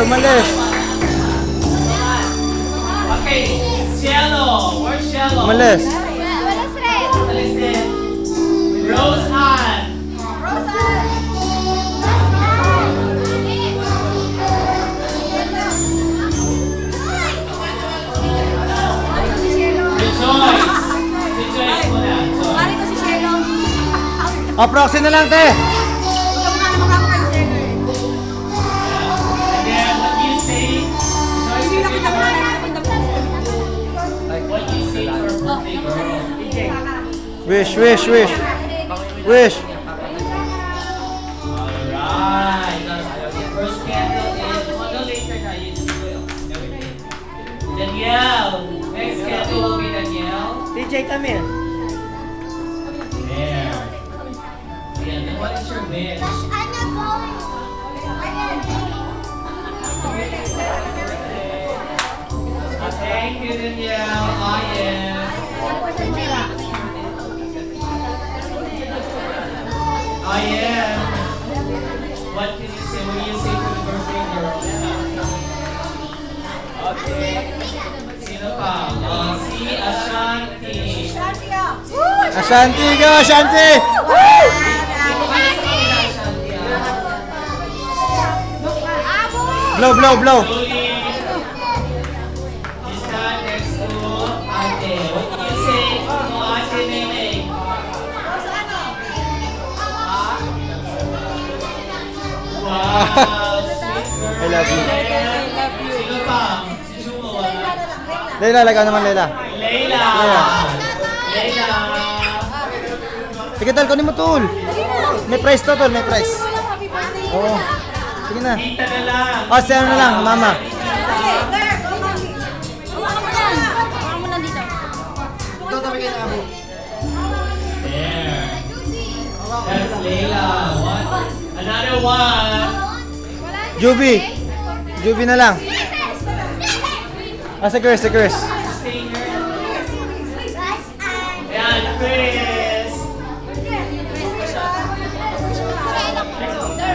Umalis. Okay, Cielo. Where's Cielo? Umalis. Umalis din. Rose Ann. Rejoice muna. O, proxy na lang, te. And then what you say, what you say to our birthday girl. Wish, wish, wish. Wish. Alright. First candle is, no later na, you just do it. Danielle. Next candle will be Danielle. DJ, come in. There. Yeah, then what is your wish? Thank you, Danielle. I am. What can you say? What do you say to the birthday girl? Okay. Sino pa? Si Ashanti. Ashanti, go, Ashanti. Blow, blow, blow. Julie. You stand next to Ate. What do you say to Ate Nene? Wow, sweet girl. I love you. Sino pa? Si Jumo, wala. Leila, lagaw naman, Leila. Leila. Leila. Sige, Tol, kunin mo, Tol. May price to, Tol, may price. Oo. Sige na. Tita na lang. O, siya na lang, mama. There. That's Leila. One. Another one. Juby. Juby na lang. Ah, si Chris, si Chris. Stay here. Yan, Chris.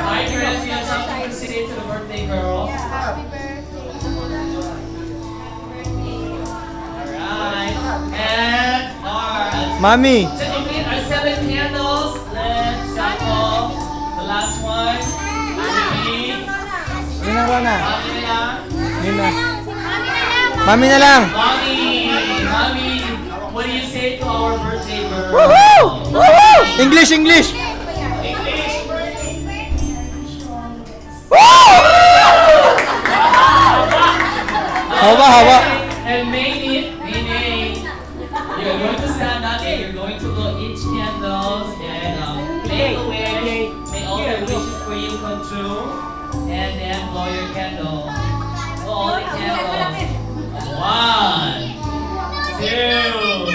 Hi, Chris. You have something to say to the birthday girl? Alright. And Mami. to complete our 7 candles, let's sample the last one. Yun na, Rona. Mami na lang. Yun na. Mami na lang. Mommy, what do you say to our birthday girl? Woohoo! Woohoo! English, English. English. Hawa, hawa. And Mayne, you're going to stand up and you're going to blow each candles and make a wish. May all your wishes for you come true. And then blow your candle. Blow all the candles. 1, 2.